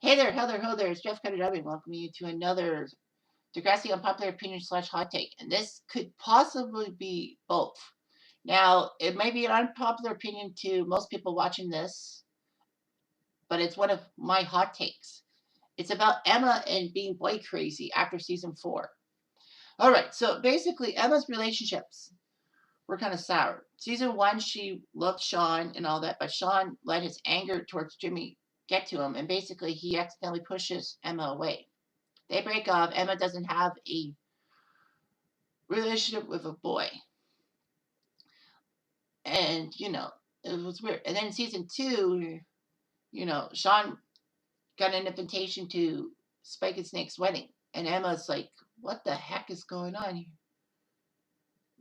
Hello there. It's Jeff Cutter W. Welcoming you to another Degrassi Unpopular Opinion slash Hot Take. And this could possibly be both. Now, it may be an unpopular opinion to most people watching this, but it's one of my hot takes. It's about Emma and being boy crazy after season 4. All right, so basically, Emma's relationships were kind of sour. Season 1, she loved Sean and all that, but Sean let his anger towards Jimmy get to him, and basically, he accidentally pushes Emma away. They break up. Emma doesn't have a relationship with a boy. And, it was weird. And then in season 2, Sean got an invitation to Spike and Snake's wedding. And Emma's like, what the heck is going on here?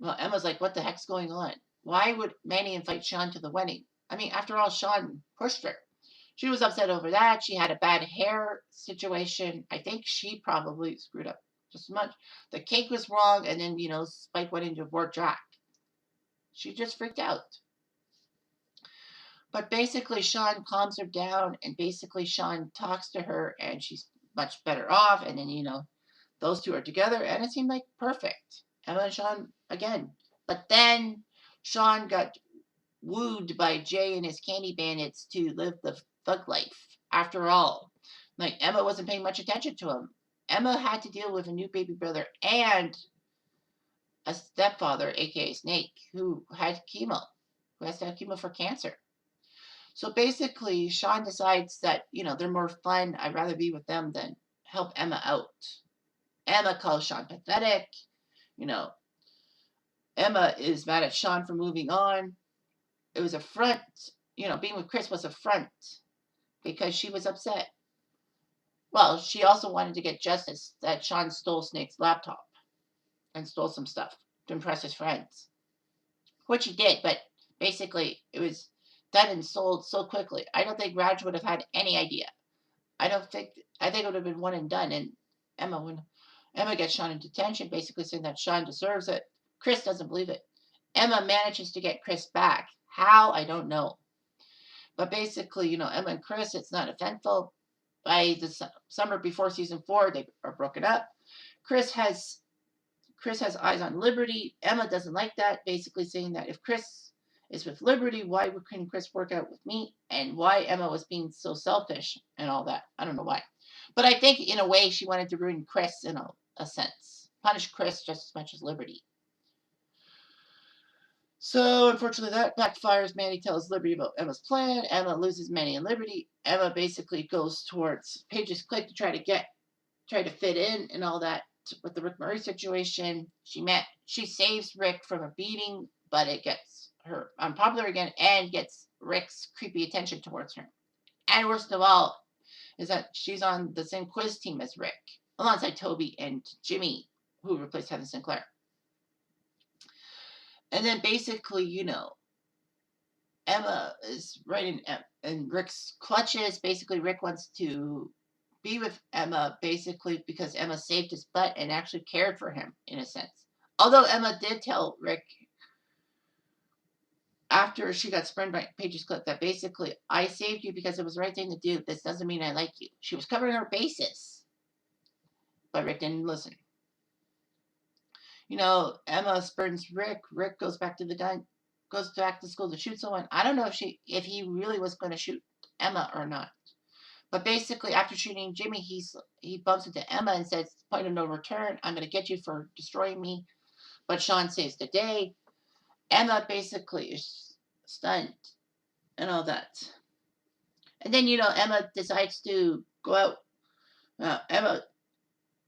Well, Emma's like, what the heck's going on? Why would Manny invite Sean to the wedding? I mean, after all, Sean pushed her. She was upset over that. She had a bad hair situation. I think she probably screwed up just as much. The cake was wrong, and then, Spike went into ward track. She just freaked out. But basically, Sean calms her down, and basically, Sean talks to her, and she's much better off. And then, those two are together, and it seemed like perfect. Emma and Sean again. But then Sean got wooed by Jay and his candy bandits to live the thug life. After all, like Emma wasn't paying much attention to him. Emma had to deal with a new baby brother and a stepfather, aka Snake, who had chemo, who has to have chemo for cancer. So basically, Sean decides that, they're more fun. I'd rather be with them than help Emma out. Emma calls Sean pathetic. You know, Emma is mad at Sean for moving on. It was a front. Being with Chris was a front because she was upset. Well, she also wanted to get justice that Sean stole Snake's laptop and stole some stuff to impress his friends, which he did, but basically it was done and sold so quickly. I don't think Raj would have had any idea. I think it would have been one and done. And Emma gets Sean in detention, basically saying that Sean deserves it. Chris doesn't believe it. Emma manages to get Chris back. How? I don't know. But basically, Emma and Chris, it's not eventful. By the summer before season 4, they are broken up. Chris has eyes on Liberty. Emma doesn't like that, basically saying that if Chris is with Liberty, why couldn't Chris work out with me? And why Emma was being so selfish and all that. I don't know why. But I think in a way she wanted to ruin Chris in a sense. Punish Chris just as much as Liberty. So unfortunately that backfires. Manny tells Liberty about Emma's plan. Emma loses Manny and Liberty. Emma basically goes towards Paige's clique to try to fit in and all that with the Rick Murray situation. She saves Rick from a beating, but it gets her unpopular again and gets Rick's creepy attention towards her. And worst of all is that she's on the same quiz team as Rick, alongside Toby and Jimmy, who replaced Heather Sinclair. And then basically, Emma is right in Rick's clutches. Basically, Rick wants to be with Emma, basically because Emma saved his butt and actually cared for him, in a sense. Although Emma did tell Rick after she got spurned by Paige's clip that basically, I saved you because it was the right thing to do. This doesn't mean I like you. She was covering her bases. But Rick didn't listen. Emma spurns Rick. Rick goes back to school to shoot someone. I don't know if he really was going to shoot Emma or not. But basically, after shooting Jimmy, he bumps into Emma and says, "Point of no return. I'm going to get you for destroying me." But Sean saves the day. Emma basically is stunned and all that. And then Emma decides to go out. Emma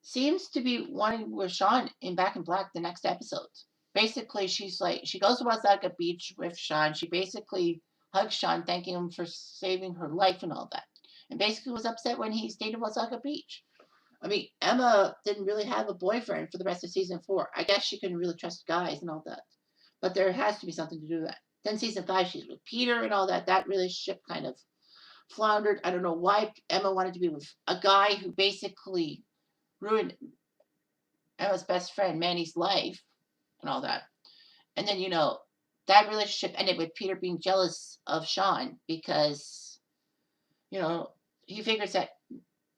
seems to be wanting with Sean in Back in Black the next episode. Basically, she goes to Wasaga Beach with Sean. She basically hugs Sean, thanking him for saving her life and all that. And basically was upset when he stayed at Wasaga Beach. I mean, Emma didn't really have a boyfriend for the rest of season 4. I guess she couldn't really trust guys and all that. But there has to be something to do with that. Then season 5, she's with Peter and all that. That relationship kind of floundered. I don't know why Emma wanted to be with a guy who basically ruined Emma's best friend Manny's life and all that. And then that relationship ended with Peter being jealous of Sean because he figures that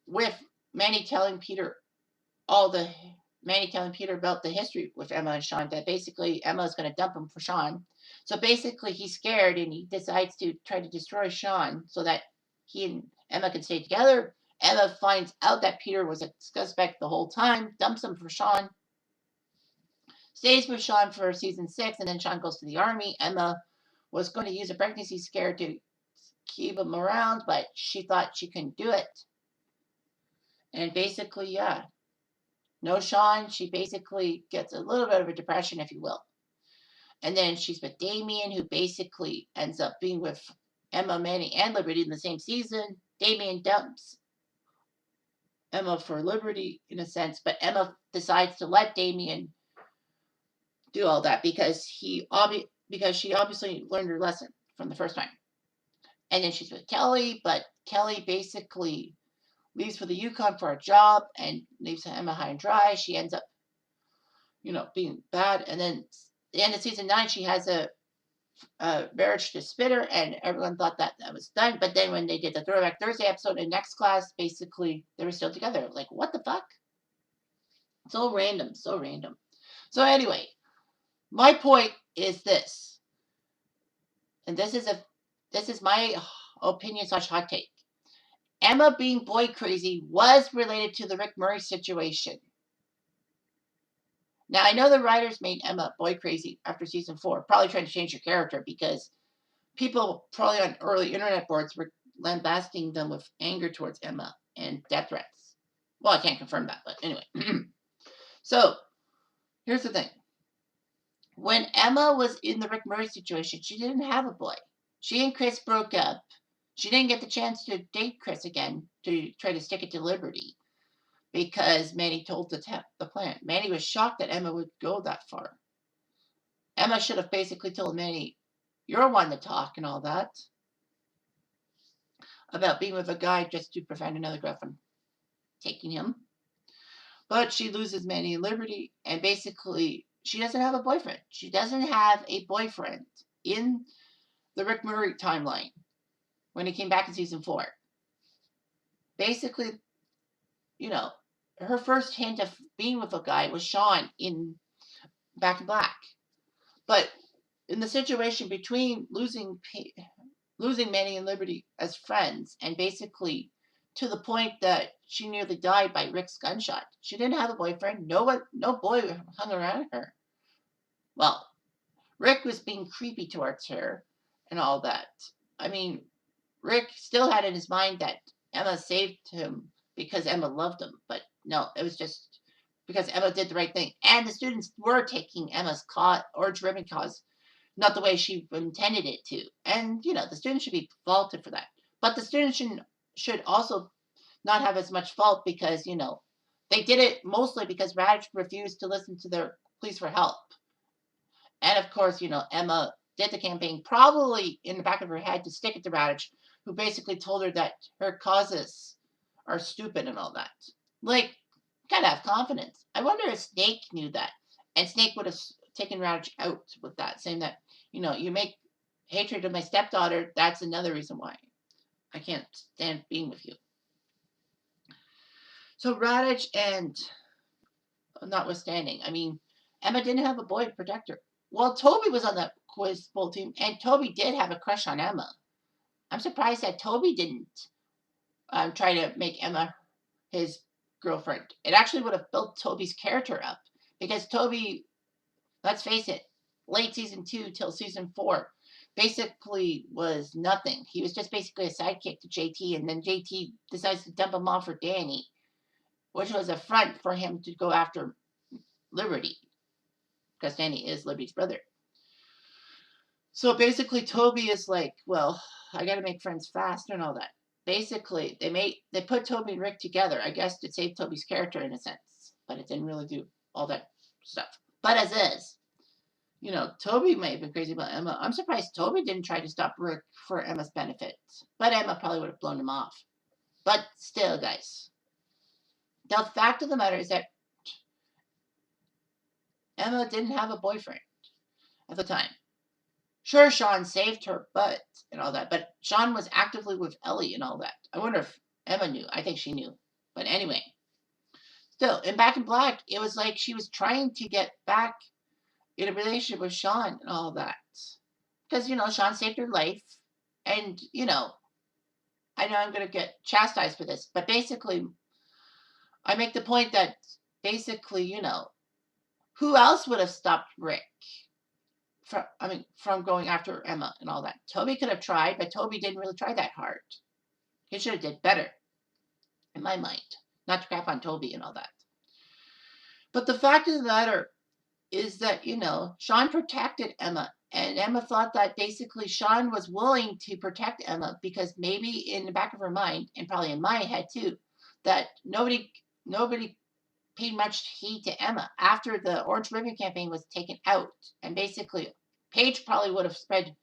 with Manny telling Peter about the history with Emma and Sean, that basically Emma is going to dump him for Sean. So basically, he's scared and he decides to try to destroy Sean so that he and Emma can stay together. Emma finds out that Peter was a suspect the whole time, dumps him for Sean, stays with Sean for season 6, and then Sean goes to the army. Emma was going to use a pregnancy scare to keep him around, but she thought she couldn't do it. And basically, yeah, no Sean. She basically gets a little bit of a depression, if you will. And then she's with Damien, who basically ends up being with Emma, Manny, and Liberty in the same season. Damien dumps Emma for Liberty in a sense, but Emma decides to let Damien do all that because she obviously learned her lesson from the first time. And then she's with Kelly, but Kelly basically leaves for the Yukon for a job and leaves Emma high and dry. She ends up, being bad. And then the end of season 9, she has a marriage to Spitter, and everyone thought that was done. But then when they did the Throwback Thursday episode in Next Class, basically they were still together. Like, what the fuck? So random, so random. So anyway, my point is this, and this is my opinion / hot take. Emma being boy crazy was related to the Rick Murray situation. Now, I know the writers made Emma boy crazy after season 4, probably trying to change her character because people probably on early internet boards were lambasting them with anger towards Emma and death threats. Well, I can't confirm that, but anyway. So, here's the thing. When Emma was in the Rick Murray situation, she didn't have a boy. She and Chris broke up. She didn't get the chance to date Chris again to try to stick it to Liberty because Manny told the plan. Manny was shocked that Emma would go that far. Emma should have basically told Manny, "You're one to talk and all that," about being with a guy just to prevent another girl from taking him. But she loses Manny and Liberty, and basically she doesn't have a boyfriend. She doesn't have a boyfriend in the Rick Murray timeline when he came back in season 4. Basically, her first hint of being with a guy was Sean in Back in Black. But in the situation between losing Manny and Liberty as friends, and basically to the point that she nearly died by Rick's gunshot, she didn't have a boyfriend. No boy hung around her. Well, Rick was being creepy towards her and all that. I mean, Rick still had in his mind that Emma saved him because Emma loved him, but no, it was just because Emma did the right thing. And the students were taking Emma's orange ribbon cause not the way she intended it to. And, the students should be faulted for that. But the students should also not have as much fault because, they did it mostly because Raditch refused to listen to their pleas for help. And of course, Emma did the campaign probably in the back of her head to stick it to Raditch, who basically told her that her causes are stupid and all that. Like, gotta have confidence. I wonder if Snake knew that. And Snake would have taken Raditch out with that, saying that, you make hatred of my stepdaughter, that's another reason why I can't stand being with you. So Raditch and notwithstanding, I mean, Emma didn't have a boy to protect her. Well, Toby was on the quiz bowl team, and Toby did have a crush on Emma. I'm surprised that Toby didn't try to make Emma his girlfriend. It actually would have built Toby's character up because Toby, let's face it, late season 2 till season 4, basically was nothing. He was just basically a sidekick to JT, and then JT decides to dump him off for Danny, which was a front for him to go after Liberty, because Danny is Liberty's brother. So basically, Toby is like, well, I got to make friends faster and all that. Basically, they put Toby and Rick together, I guess, to save Toby's character in a sense, but it didn't really do all that stuff. But as is, Toby may have been crazy about Emma. I'm surprised Toby didn't try to stop Rick for Emma's benefit, but Emma probably would have blown him off. But still, guys, the fact of the matter is that Emma didn't have a boyfriend at the time. Sure, Sean saved her butt and all that, but Sean was actively with Ellie and all that. I wonder if Emma knew. I think she knew. But anyway, still, in Back in Black, it was like she was trying to get back in a relationship with Sean and all that. Because, Sean saved her life. And, I know I'm going to get chastised for this, but basically, I make the point that basically, who else would have stopped Rick from going after Emma and all that? Toby could have tried, but Toby didn't really try that hard. He should have did better, in my mind. Not to crap on Toby and all that. But the fact of the matter is that, Sean protected Emma. And Emma thought that basically Sean was willing to protect Emma because maybe in the back of her mind, and probably in my head too, that nobody paid much heed to Emma after the Orange Ribbon campaign was taken out. And basically, Paige probably would have spread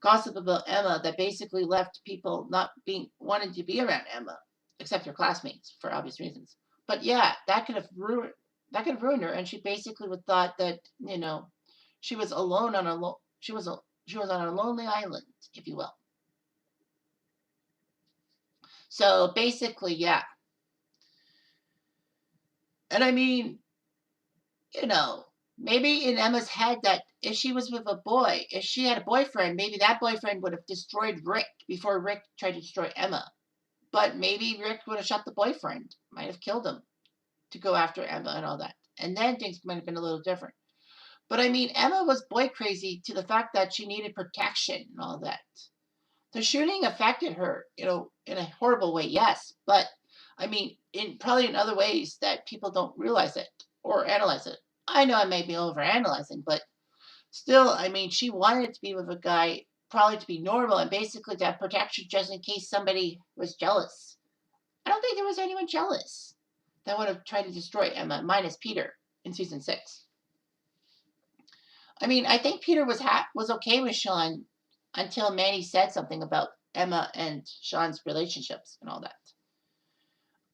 gossip about Emma that basically left people not wanting to be around Emma, except her classmates for obvious reasons. But yeah, that could have ruined her, and she basically would thought that she was alone on she was on a lonely island, if you will. So basically, yeah. And I mean, maybe in Emma's head that if she was with a boy, if she had a boyfriend, maybe that boyfriend would have destroyed Rick before Rick tried to destroy Emma. But maybe Rick would have shot the boyfriend, might have killed him to go after Emma and all that. And then things might have been a little different. But I mean, Emma was boy crazy to the fact that she needed protection and all that. The shooting affected her, in a horrible way, yes. But I mean, probably in other ways that people don't realize it or analyze it. I know I may be overanalyzing, but still, I mean, she wanted to be with a guy probably to be normal and basically to have protection just in case somebody was jealous. I don't think there was anyone jealous that would have tried to destroy Emma, minus Peter in season 6. I mean, I think Peter was okay with Sean until Manny said something about Emma and Sean's relationships and all that.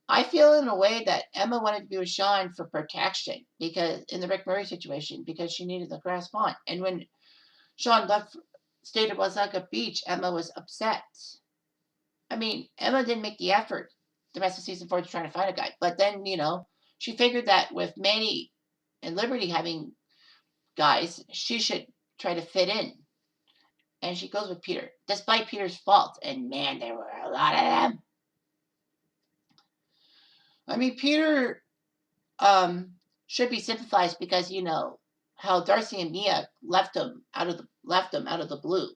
I feel in a way that Emma wanted to be with Sean for protection because in the Rick Murray situation because she needed the grass pond. And when Sean stayed at Wasaga Beach, Emma was upset. I mean, Emma didn't make the effort the rest of season 4 to try to find a guy. But then, she figured that with Manny and Liberty having guys, she should try to fit in. And she goes with Peter, despite Peter's faults. And man, there were a lot of them. I mean, Peter should be sympathized because how Darcy and Mia left him out of the blue.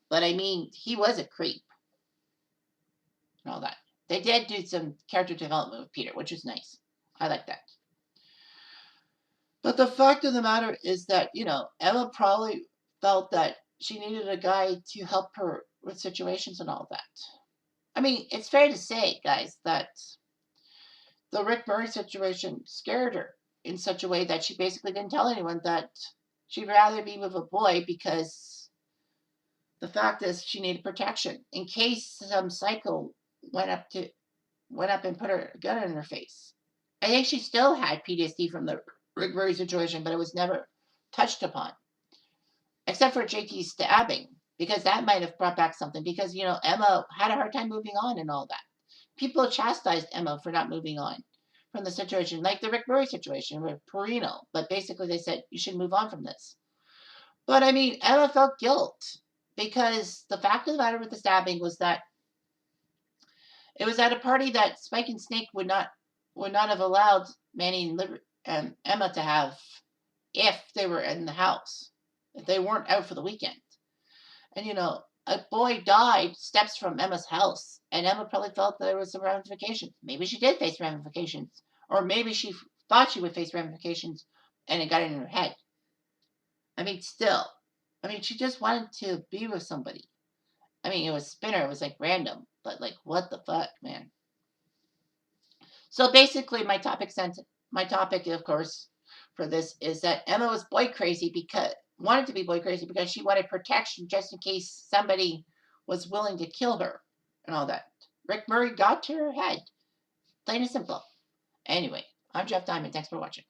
But I mean, he was a creep and all that. They did do some character development with Peter, which was nice. I like that. But the fact of the matter is that, Emma probably felt that she needed a guy to help her with situations and all that. I mean, it's fair to say, guys, that the Rick Murray situation scared her in such a way that she basically didn't tell anyone that she'd rather be with a boy because the fact is she needed protection in case some psycho went up and put a gun in her face. I think she still had PTSD from the Rick Murray situation, but it was never touched upon. Except for JT's stabbing, because that might have brought back something. Because, Emma had a hard time moving on and all that. People chastised Emma for not moving on from the situation, like the Rick Murray situation with Perino. But basically, they said, you should move on from this. But, I mean, Emma felt guilt. Because the fact of the matter with the stabbing was that it was at a party that Spike and Snake would not have allowed Manny and Emma to have if they were in the house. If they weren't out for the weekend. And, a boy died steps from Emma's house. And Emma probably felt there was some ramifications. Maybe she did face ramifications. Or maybe she thought she would face ramifications and it got in her head. I mean, still. I mean, she just wanted to be with somebody. I mean, it was Spinner. It was like random. But like, what the fuck, man? So basically, my topic, of course, for this is that Emma was boy crazy wanted to be boy crazy because she wanted protection just in case somebody was willing to kill her and all that. Rick Murray got to her head. Plain and simple. Anyway, I'm Jeff Diamond. Thanks for watching.